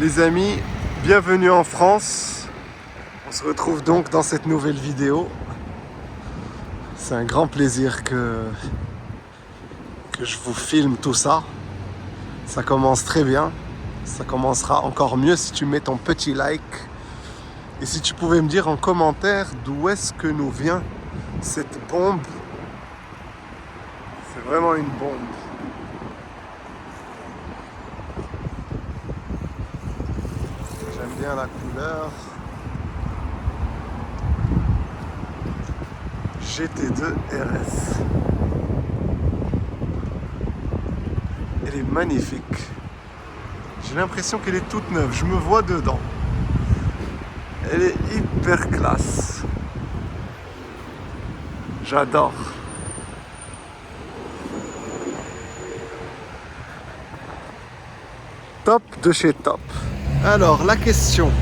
Les amis, bienvenue en France. On se retrouve donc dans cette nouvelle vidéo. C'est un grand plaisir que je vous filme tout ça. Ça commence très bien. Ça commencera encore mieux si tu mets ton petit like. Et si tu pouvais me dire en commentaire d'où est-ce que nous vient cette bombe. C'est vraiment une bombe. J'aime bien la couleur. GT2 RS. Elle est magnifique. J'ai l'impression qu'elle est toute neuve. Je me vois dedans. Elle est hyper classe. J'adore. Top de chez top. Alors la question,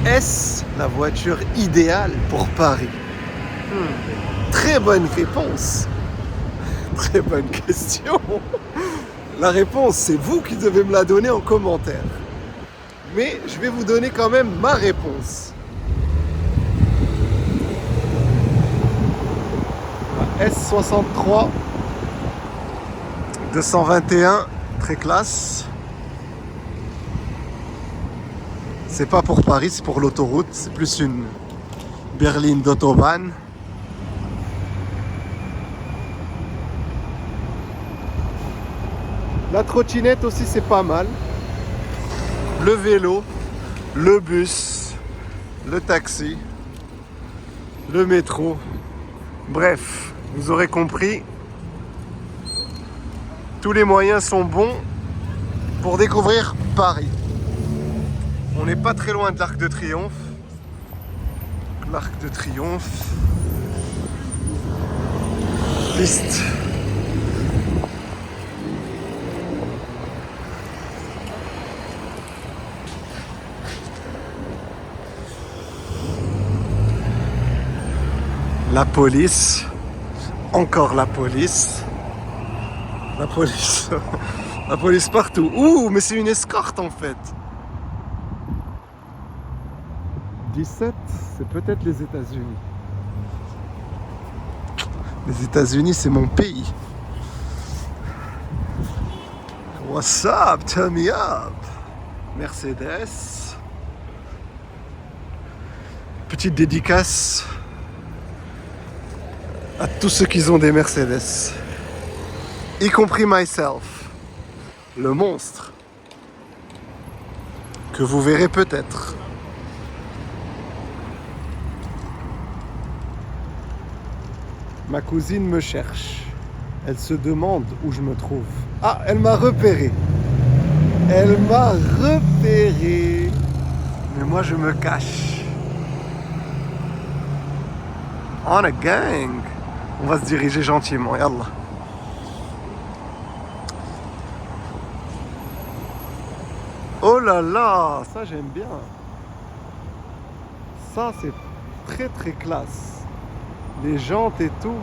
est-ce la voiture idéale pour Paris? Très bonne réponse. Très bonne question. La réponse, c'est vous qui devez me la donner en commentaire. Mais je vais vous donner quand même ma réponse. La S63 221, très classe. C'est pas pour Paris, c'est pour l'autoroute. C'est plus une berline d'autobahn. La trottinette aussi, c'est pas mal. Le vélo, le bus, le taxi, le métro. Bref, vous aurez compris. Tous les moyens sont bons pour découvrir Paris. On n'est pas très loin de l'Arc de Triomphe. L'Arc de Triomphe. Piste. La police, encore la police la police partout. Ouh, mais c'est une escorte en fait. 17, c'est peut-être les États-Unis. Les États-Unis, c'est mon pays. What's up? Turn me up. Mercedes. Petite dédicace à tous ceux qui ont des Mercedes, y compris myself, le monstre, que vous verrez peut-être. Ma cousine me cherche, elle se demande où je me trouve. Ah, elle m'a repéré. Elle m'a repéré. Mais moi je me cache. On a gang. On va se diriger gentiment, yallah. Oh là là, ça j'aime bien. Ça c'est très très classe. Les jantes et tout.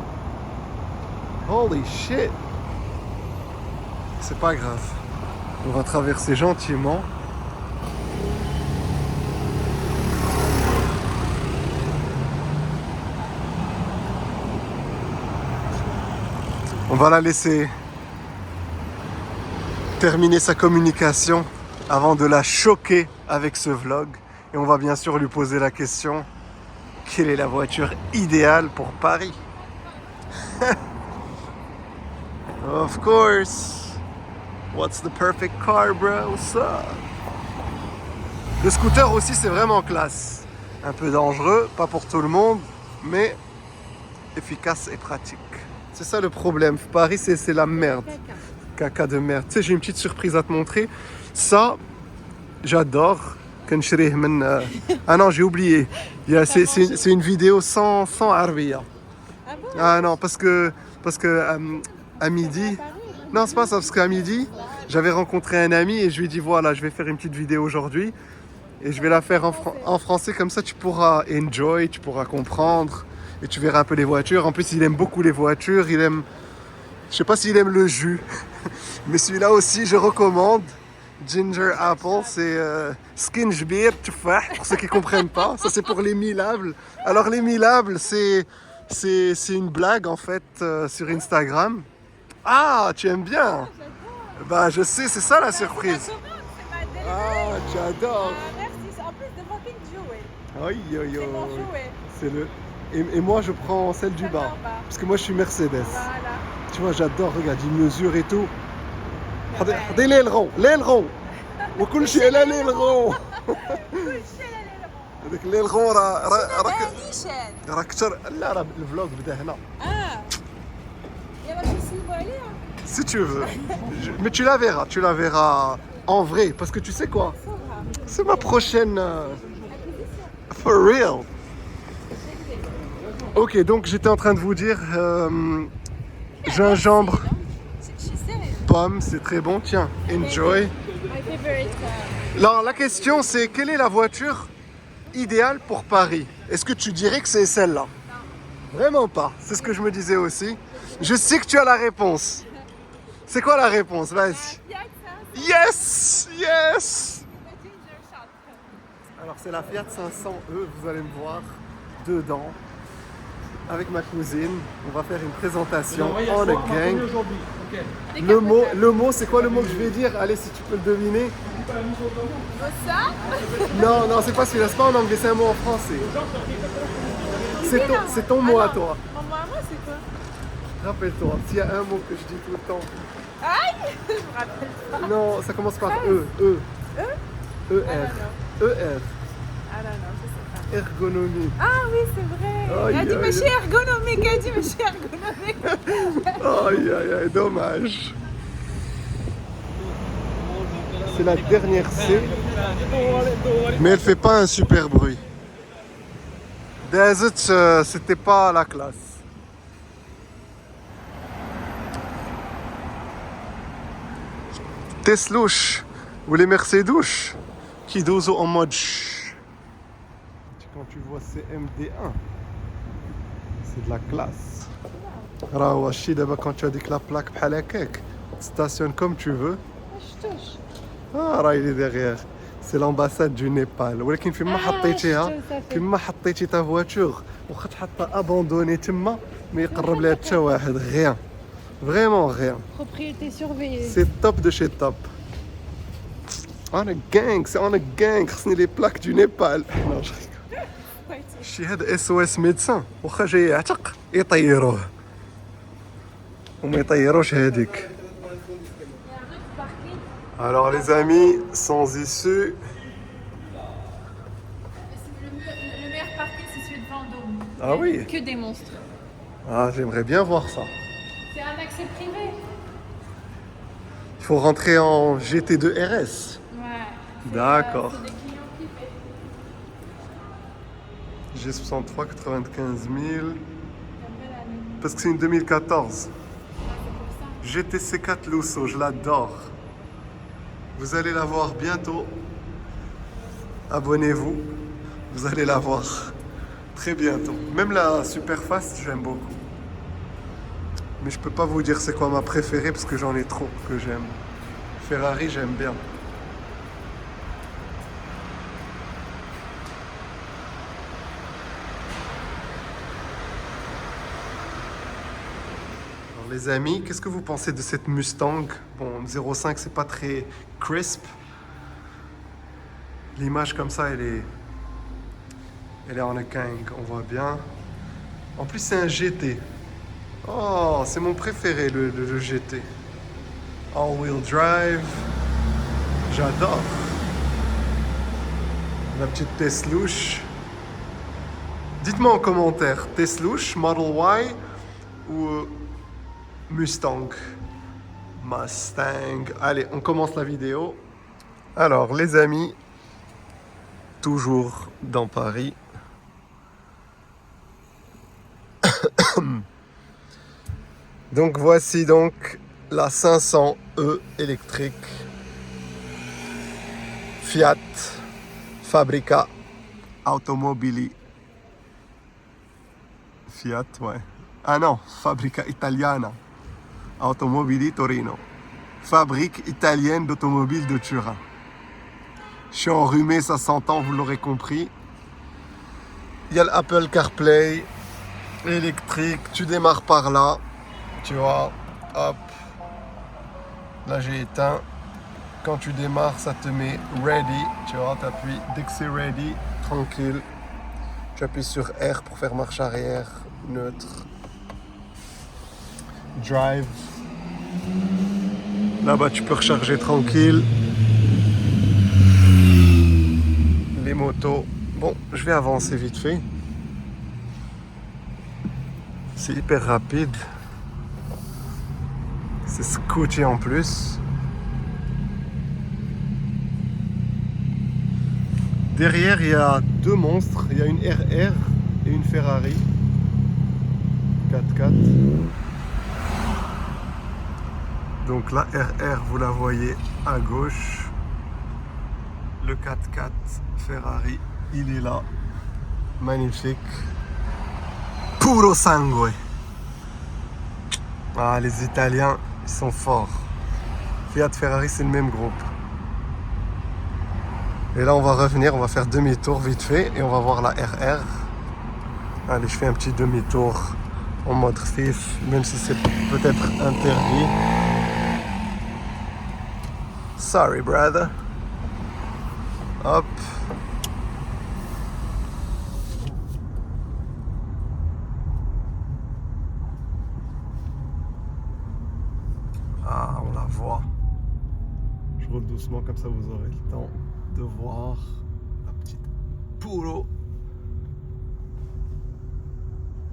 Holy shit. C'est pas grave. On va traverser gentiment. On va la laisser terminer sa communication avant de la choquer avec ce vlog. Et on va bien sûr lui poser la question, quelle est la voiture idéale pour Paris? Of course. What's the perfect car, bro? What's up? Le scooter aussi, c'est vraiment classe. Un peu dangereux, pas pour tout le monde, mais efficace et pratique. C'est ça le problème. Paris, c'est la merde. Caca de merde. Tu sais, j'ai une petite surprise à te montrer. Ça, j'adore. Ah non, j'ai oublié. C'est une vidéo sans Arabia. Ah bon? Ah non, parce que à midi... Non, c'est pas ça, parce qu'à midi, j'avais rencontré un ami et je lui ai dit, voilà, je vais faire une petite vidéo aujourd'hui. Et je vais la faire en français, comme ça tu pourras enjoy, tu pourras comprendre. Et tu verras un peu les voitures. En plus, il aime beaucoup les voitures. Je sais pas s'il aime le jus. Mais celui-là aussi, je recommande. Ginger apple, c'est skinjbir tufah, pour ceux qui comprennent pas. Ça, c'est pour les milables. Alors, les milables, c'est une blague, en fait, sur Instagram. Ah, tu aimes bien? J'adore. Bah, je sais, c'est ça la C'est ma surprise. commande, c'est ma délivrée. Ah, tu adores. Ah, merci. En plus de fucking jouet. Aïe, aïe, C'est mon aïe. jouet. C'est le... Et moi, je prends celle du Celle bas. d'en bas. Parce que moi, je suis Mercedes. Voilà. Tu vois, j'adore. Regarde, il mesure et tout. Ouais. regardez l'aileron. L'aileron. وكل شيء على l'aileron. كل شيء لليلة. هذاك l'aileron راك نيشان. راه كثر. لا راه الفلوق بدا هنا. يلا نسلموا عليها. Si tu veux. Mais tu la verras. Tu la verras en vrai. Parce que tu sais quoi? صورها. C'est ma prochaine... For real. Ok, donc j'étais en train de vous dire... gingembre, She's serious. pomme, c'est très bon. Tiens, enjoy. My favorite. Alors la question c'est, quelle est la voiture idéale pour Paris? Est-ce que tu dirais que c'est celle-là? Vraiment pas, c'est ce que je me disais aussi. Je sais que tu as la réponse. C'est quoi la réponse? Vas-y. Piazza. Yes! Yes! The ginger shop. Alors c'est la Fiat 500e, vous allez me voir dedans. Avec ma cousine, on va faire une présentation en a gang. Le mot, c'est quoi le mot que je vais dire? Allez, si tu peux le deviner. Ça? Non, non, c'est pas celui-là, c'est pas en anglais, c'est un mot en français. C'est ton mot à toi. Mon mot à moi, c'est quoi? Rappelle-toi, s'il y a un mot que je dis tout le temps. Aïe! Je me rappelle pas. Non, ça commence par E. E. E? E-R. E-R. Ah non, non, je sais pas. Ergonomie. Ah oui, c'est vrai. Aïe, Elle a dit, aïe, mais je aïe. suis ergonomique. Elle a dit, mais je suis ergonomique. Aïe, aïe, aïe, dommage. C'est la dernière C. Mais elle fait pas un super bruit. Des autres, c'était pas la classe. Teslouche ou les Mercedes qui dosent en mode ch. Quand tu vois CMD1, c'est de la classe. راه الشيء دابا quand tu as ديك la plaque بحال هكاك stationne comme tu veux. Je touche. Ah, راه il est derrière. C'est l'ambassade du Népal. ولكن فيما حطيتيها فيما حطيتي تا فواتور واخا تحطها ابوندوني تما ما يقرب لها حتى واحد غيان. Vraiment rien. Propriété surveillée. C'est top de chez top. On a gang, c'est on a gang. خصني les plaques du Népal. Non, je rigole. شي هذا SOS médecin. واخا جاي يعتق يطيروه. وما يطيروش هذيك. Alors les amis, sans issue. Le meilleur parking, c'est celui de Vendôme. Ah oui. Que des monstres. Ah, j'aimerais bien voir ça. C'est un accès privé. Il faut rentrer en GT2 RS. Ouais. D'accord. C'est des clients privés. G63, 95 000. Quelle belle année. Parce que c'est une 2014. C'est pour ça. GTC4 Lusso, je l'adore. Vous allez la voir bientôt. Abonnez-vous. Vous allez la voir très bientôt. Même la Superfast, j'aime beaucoup. Mais je peux pas vous dire c'est quoi ma préférée parce que j'en ai trop que j'aime. Ferrari, j'aime bien. Alors les amis, qu'est-ce que vous pensez de cette Mustang? Bon, 0,5 c'est pas très crisp. L'image comme ça, elle est en a gang, on voit bien. En plus c'est un GT. Oh, c'est mon préféré, le GT. All-wheel drive. J'adore. La petite Teslouche. Dites-moi en commentaire, Teslouche, Model Y ou Mustang? Mustang. Allez, on commence la vidéo. Alors, les amis, toujours dans Paris. Donc voici donc la 500e électrique Fiat Fabrica Automobili. Fiat, ouais. Ah non, Fabrica Italiana Automobili Torino. fabrique italienne d'automobiles de Turin. Je suis enrhumé, ça s'entend, vous l'aurez compris. Il y a l'Apple CarPlay électrique, tu démarres par là, tu vois, hop. Là j'ai éteint. Quand tu démarres, ça te met ready, tu vois, tu appuies. Dès que c'est ready, tranquille. Tu appuies sur R pour faire marche arrière, neutre. Drive. Là-bas, tu peux recharger tranquille. Les motos. Bon, je vais avancer vite fait. C'est hyper rapide. C'est scotché en plus. Derrière, il y a deux monstres. Il y a une RR et une Ferrari 4x4. Donc la RR, vous la voyez à gauche. Le 4x4 Ferrari, il est là. Magnifique. Puro sangue. Ah, les Italiens, ils sont forts. Fiat Ferrari, c'est le même groupe. Et là, on va revenir, on va faire demi-tour vite fait et on va voir la RR. Allez, je fais un petit demi-tour en mode fif, même si c'est peut-être interdit. Sorry, brother. Hop. Ah, on la voit. Je roule doucement, comme ça vous aurez le temps de voir la petite Puro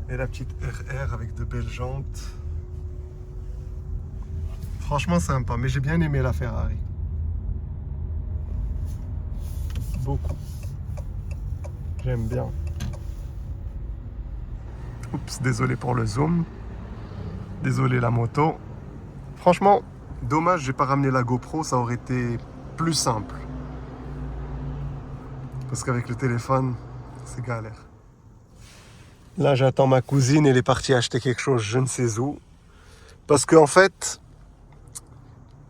et la petite RR avec de belles jantes. Franchement sympa, mais j'ai bien aimé la Ferrari. Beaucoup. J'aime bien. Oups, désolé pour le zoom. Désolé la moto. Franchement, dommage, j'ai pas ramené la GoPro, ça aurait été plus simple. Parce qu'avec le téléphone, c'est galère. Là, j'attends ma cousine, elle est partie acheter quelque chose, je ne sais où. Parce qu'en fait,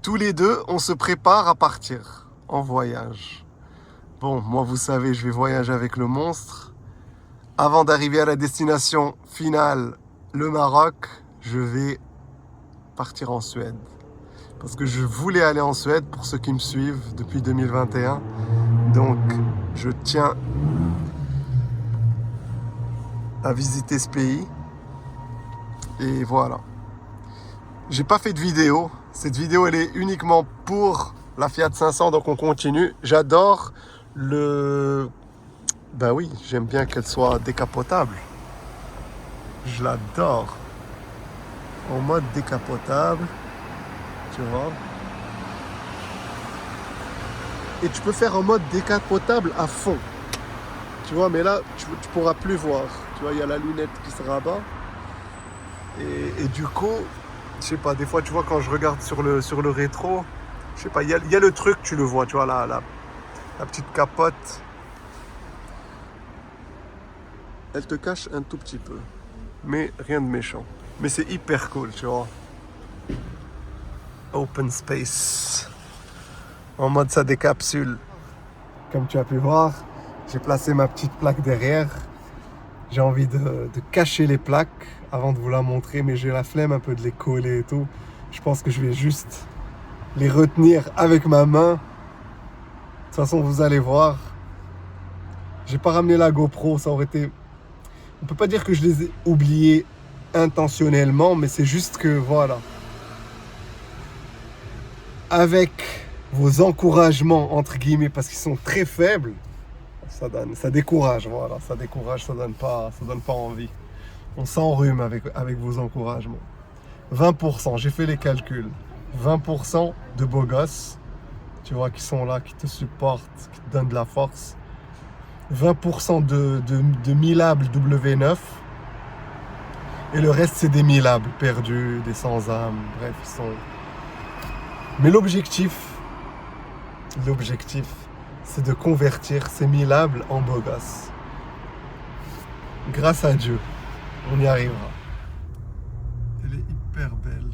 tous les deux, on se prépare à partir en voyage. Bon, moi, vous savez, je vais voyager avec le monstre. Avant d'arriver à la destination finale, le Maroc, je vais partir en Suède. Parce que je voulais aller en Suède, pour ceux qui me suivent depuis 2021. Donc, je tiens à visiter ce pays. Et voilà. J'ai pas fait de vidéo. Cette vidéo, elle est uniquement pour la Fiat 500, donc on continue. J'adore le... Ben oui, j'aime bien qu'elle soit décapotable. Je l'adore. En mode décapotable. Tu vois. Et tu peux faire en mode décapotable à fond. Tu vois, mais là, tu pourras plus voir. Tu vois, il y a la lunette qui se rabat. Et du coup, je sais pas, des fois, tu vois, quand je regarde sur le rétro, je sais pas, il y a le truc, tu le vois, tu vois, la petite capote. Elle te cache un tout petit peu. Mais rien de méchant. Mais c'est hyper cool, tu vois. Open space. En mode ça décapsule. Comme tu as pu voir, j'ai placé ma petite plaque derrière. J'ai envie de cacher les plaques avant de vous la montrer, mais j'ai la flemme un peu de les coller et tout. Je pense que je vais juste les retenir avec ma main. De toute façon, vous allez voir. J'ai pas ramené la GoPro, ça aurait été... On peut pas dire que je les ai oubliés intentionnellement, mais c'est juste que voilà. Avec vos encouragements, entre guillemets, parce qu'ils sont très faibles, ça décourage, voilà, ça décourage, ça donne pas envie. On s'enrhume avec vos encouragements. 20%, j'ai fait les calculs. 20% de beaux gosses, tu vois, qui sont là, qui te supportent, qui te donnent de la force. 20% de milables W9. Et le reste, c'est des milables perdus, des sans-âme, bref, ils sont... Mais l'objectif, c'est de convertir ces milables en beaux gosses. Grâce à Dieu, on y arrivera. Elle est hyper belle.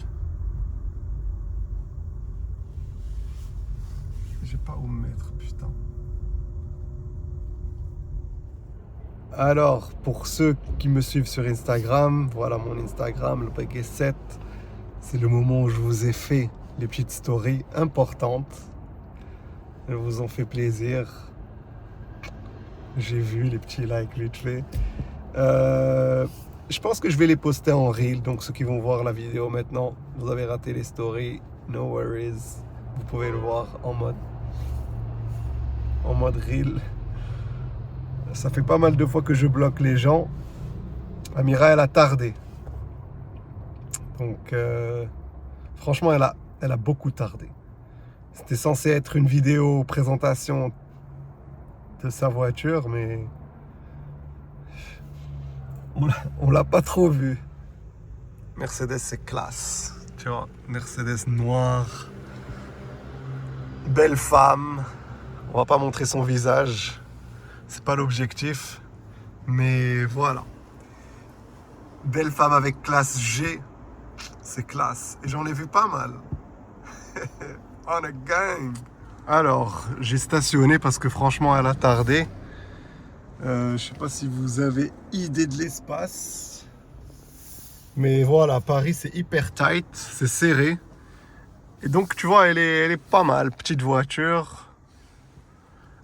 pas où me mettre, putain. Alors, pour ceux qui me suivent sur Instagram, voilà mon Instagram, le Peggy 7. C'est le moment où je vous ai fait les petites stories importantes. Elles vous ont fait plaisir. J'ai vu les petits likes vite fait. Je pense que je vais les poster en reel. Donc ceux qui vont voir la vidéo maintenant, vous avez raté les stories, no worries. Vous pouvez le voir en mode reel. Ça fait pas mal de fois que je bloque les gens. Amira, elle a tardé. Donc franchement, elle a beaucoup tardé. C'était censé être une vidéo présentation de sa voiture, mais on l'a pas trop vu. Mercedes, c'est classe. Tu vois, Mercedes noire. Belle femme. On va pas montrer son visage. C'est pas l'objectif. Mais voilà. Belle femme avec classe G. C'est classe. Et j'en ai vu pas mal. On a gang. Alors, j'ai stationné parce que franchement, elle a tardé. Je sais pas si vous avez idée de l'espace. Mais voilà, Paris, c'est hyper tight. C'est serré. Et donc, tu vois, elle est pas mal. Petite voiture.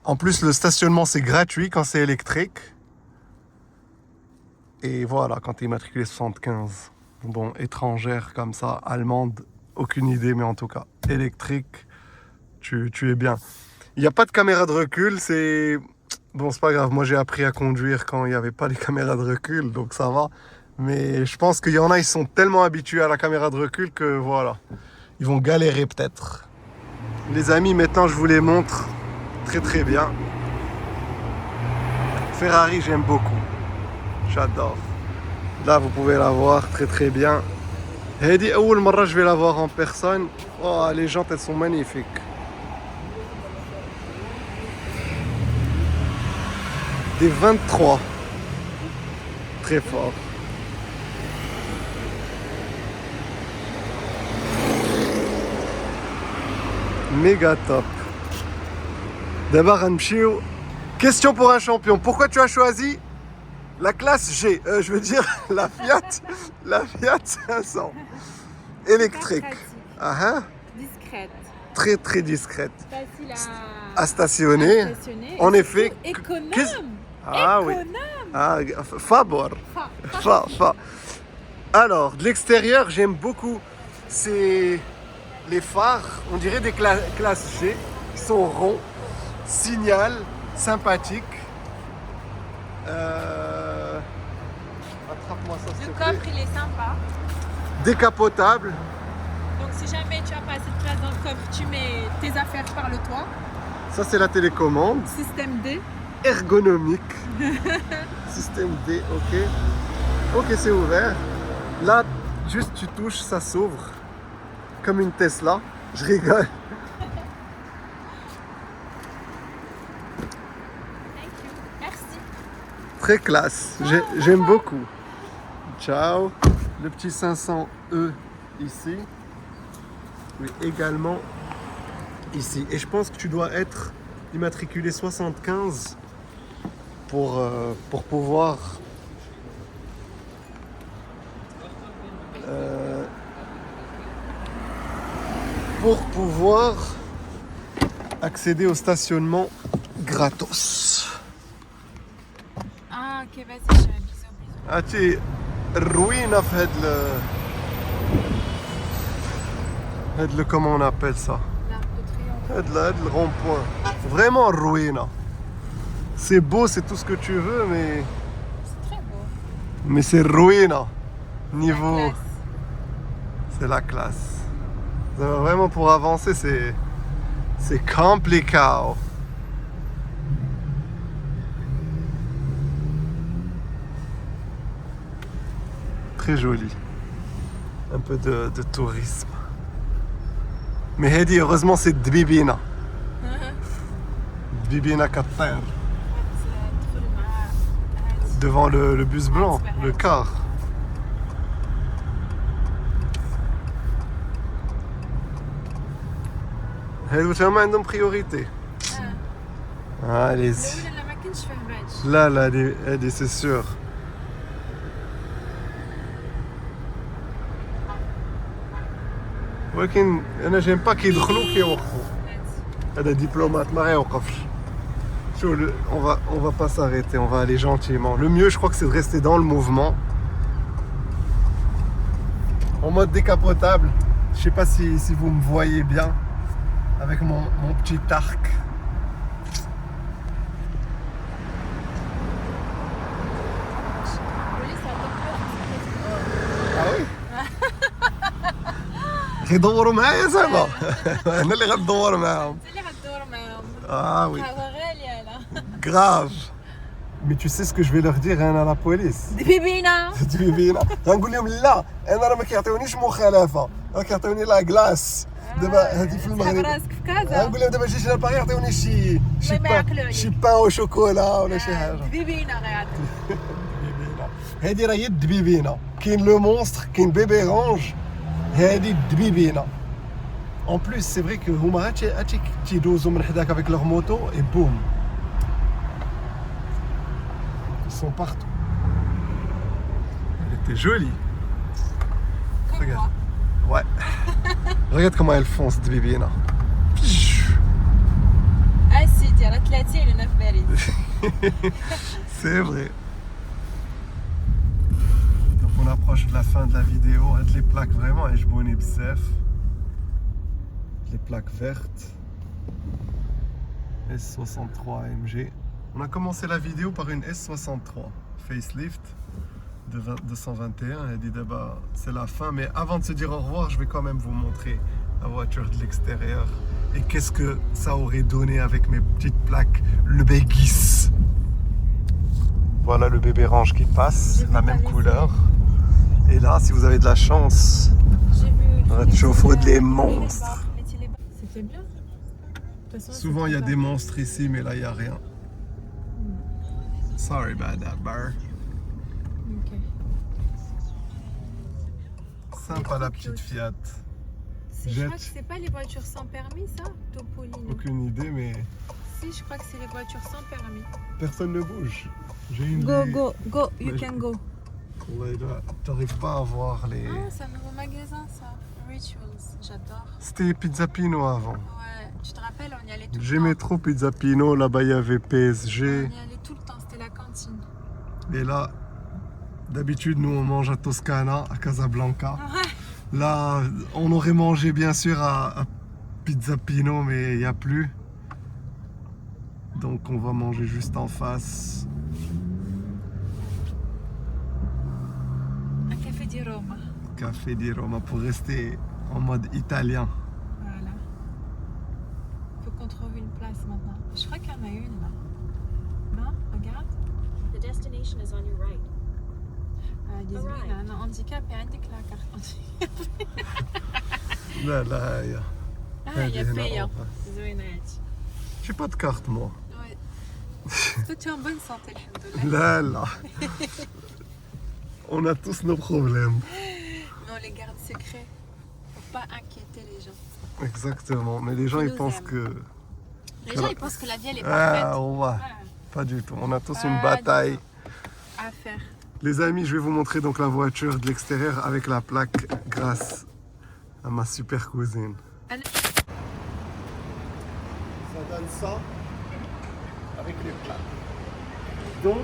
En plus, le stationnement, c'est gratuit quand c'est électrique. Et voilà, quand tu es immatriculé 75. Bon, étrangère comme ça, allemande, aucune idée, mais en tout cas, électrique, tu es bien. Il n'y a pas de caméra de recul, c'est... Bon, c'est pas grave, moi j'ai appris à conduire quand il n'y avait pas les caméras de recul, donc ça va. Mais je pense qu'il y en a, ils sont tellement habitués à la caméra de recul que voilà, ils vont galérer peut-être. Les amis, maintenant je vous les montre très très bien. Ferrari, j'aime beaucoup. J'adore. Là, vous pouvez la voir très très bien. Hedi, je vais la voir en personne. Oh, les jantes, elles sont magnifiques. Des 23. Très fort. Méga top. D'abord, question pour un champion. Pourquoi tu as choisi la classe G, je veux dire la Fiat 500 électrique. Discrète. Très très discrète. Facile à stationner. En effet. Économe. Ah oui. Ah, favor. Alors, de l'extérieur, j'aime beaucoup. C'est les phares, on dirait des classes G, qui sont ronds, signal, sympathique. Attrape-moi ça, s'il te Le plaît. coffre, il est sympa. Décapotable. Donc si jamais tu as pas assez de place dans le coffre, tu mets tes affaires par le toit. Ça, c'est la télécommande. Système D. Ergonomique. Système D, ok. Ok, c'est ouvert. Là, juste tu touches, ça s'ouvre. Comme une Tesla. Je rigole. Thank you. Merci. Très classe. J'aime beaucoup. Ciao. Le petit 500E ici. Oui, également ici. Et je pense que tu dois être immatriculé 75 pour pouvoir accéder au stationnement gratos. Ah, ok, vas-y, j'ai un bisou. هاتي الروينة في هاد le comment on appelle ça. L'arc de triomphe. هاد le rond-point. Vraiment الروينة. C'est beau, c'est tout ce que tu veux, mais C'est très beau. c'est الروينة. La Niveau, classe. c'est la classe. Vraiment pour avancer, c'est compliqué. Très joli. Un peu de tourisme. Mais Hedi, heureusement, c'est Dbibina. Dbibina Qatar. Devant le bus blanc, le car. هادو تما عندهم بريوريتي. Allez. الاولى انا ما كنتش فاهماش. لا لا هادي سي سور. ولكن انا جيم با كيدخلوا كيوقفوا. هذا دبلومات ما غيوقفش. شو on va pas s'arrêter, on va aller gentiment. Le mieux je crois que c'est de rester dans le mouvement. En mode décapotable. Je sais pas si vous me voyez bien avec mon petit arc. Ah oui. غيدوروا معايا زعما. انا اللي غندور معاهم. انت اللي غدور معاهم. Ah oui. هو غالي انا. Grave. Mais tu sais ce que je vais leur dire à la police. دبيبينا. دبيبينا. غنقول لهم لا انا راه ما كيعطيونيش مخالفه، راه كيعطيوني لا كلاس. دابا هذه في المغرب. راسك في كازا. غنقول لهم دابا جيت لباري يعطيوني شي بان او شوكولا ولا شي حاجه. دبيبينا غيعطيو. دبيبينا. هذه راه هي الدبيبينا. كاين لو مونستر، كاين بيبي رانج. هذه الدبيبينا. En plus, c'est vrai que هما هاتشي تيدوزو من حداك avec leur moto et boum. Ils sont partout. Elle était jolie. Comme moi. Ouais. Regarde comment elle fonce Dbibina. سيدي راه 30 وانا في باريس. C'est vrai. Donc on approche de la fin de la vidéo. Les plaques vraiment elles bonnes bzaf. Les plaques vertes. S63 AMG. On a commencé la vidéo par une S63 facelift de 221. Elle dit d'abord c'est la fin, mais avant de se dire au revoir, je vais quand même vous montrer la voiture de l'extérieur et qu'est-ce que ça aurait donné avec mes petites plaques, le Begis. Voilà le bébé range qui passe, la même couleur. Et là, si vous avez de la chance, on va te chauffer des monstres. C'était bien. Souvent il y a des monstres ici, mais là il n'y a rien. Sorry about that, bar. Ok. Sympa la petite Fiat. Je crois que c'est pas les voitures sans permis, ça, Topolino. Aucune idée, mais Si, je crois que c'est les voitures sans permis. personne ne bouge. J'ai une. Go, you Mais can go. Ouais, là, t'arrives pas à voir les. Ah, c'est un nouveau magasin, ça. Rituals, j'adore. C'était Pizza Pino avant. Ouais, tu te rappelles, on y allait tout le temps. J'aimais trop Pizza Pino, là-bas il y avait PSG. On y allait tout le temps, c'était la cantine. Et là, d'habitude, nous on mange à Toscana, à Casablanca. Ouais. Là, on aurait mangé bien sûr à Pizza Pino, mais il n'y a plus. Donc on va manger juste en face. Un café di Roma. Café di Roma pour rester en mode italien. Voilà. Faut qu'on trouve une place maintenant. Je crois qu'il y en a une là. Non, regarde. The destination is on your right. Disney, un handicap et عندك la carte handicap. لا لا هي. Il y a هنا payant. أوبا. زوينة هادي. J'ai pas de carte moi. Ouais. Toi, tu es en bonne santé, alhamdoulilah. Là là. On a tous nos problèmes. Mais on les garde secrets. Pour pas inquiéter les gens. Exactement. Mais les gens Ils ils nous pensent aiment. que. Les gens, ils pensent que la vie, elle est parfaite. Ah, on va. Ah, Pas du tout. On a tous Pas une du bataille. à faire. Les amis, je vais vous montrer donc la voiture de l'extérieur avec la plaque grâce à ma super cousine. Allez. Ça donne ça avec les plaques. Donc,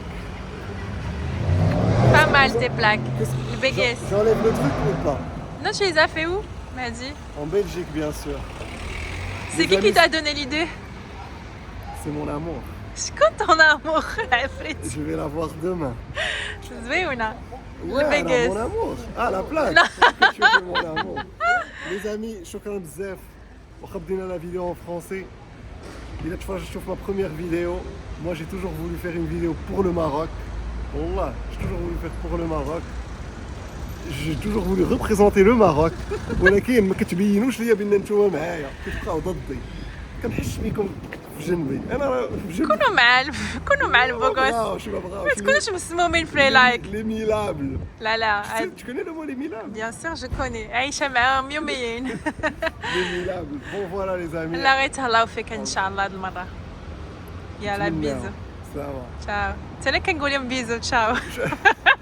Pas mal tes plaques. Le Béguès. j'enlève le truc ou pas? Non, tu les as fait où, m'a dit. En Belgique, bien sûr. C'est Les qui amis, t'a donné l'idée? C'est mon amour. Je suis contente ton amour, Fritz. Je vais la voir demain. زوينة. Ouais, alors, Béguès. mon amour. Ah, la plaque. Non. Que tu veux, mon amour. Les amis, shukran bzaf. وخبدينا la vidéo en français. Et là, tu vois, je trouve ma première vidéo. Moi, j'ai toujours voulu faire une vidéo pour le Maroc. Wallah, j'ai toujours voulu faire pour le Maroc. J'ai toujours voulu représenter le Maroc. ولكن ما كتبينوش ليا بان نتوما معايا كتبقاو ضدي. كنحس بكم في جنبي انا في جنبي كونوا مع البوغوس برافو شو برافو ما تكونوش مسمومين في لي لايك لي ميلابل لا لا tu connais le mot les milables بيان سور جو كوني عايشه معاهم يوميين les milables bon voilà les amis لا غير تهلاو فيك ان شاء الله هاد المره يلا بيزو سلام تشاو حتى انا كنقول لهم بيزو تشاو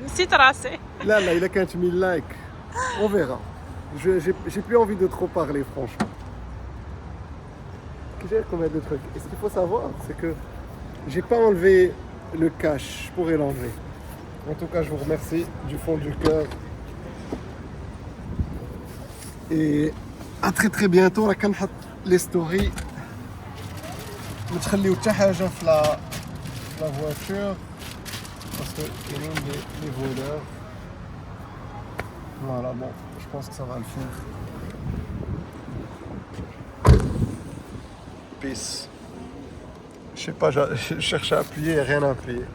نسيت راسي لا لا il a qu'un 1000 likes on verra j'ai plus envie de trop parler franchement j'ai combien de trucs et ce qu'il faut savoir c'est que j'ai pas enlevé le cache je pourrais l'enlever en tout cas je vous remercie du fond du cœur et à très très bientôt راك كنحط les stories ما تخليو حتى حاجه في la voiture parce que كاينين les voleurs voilà bon je pense que ça va le faire peace je sais pas je cherche à appuyer et rien à appuyer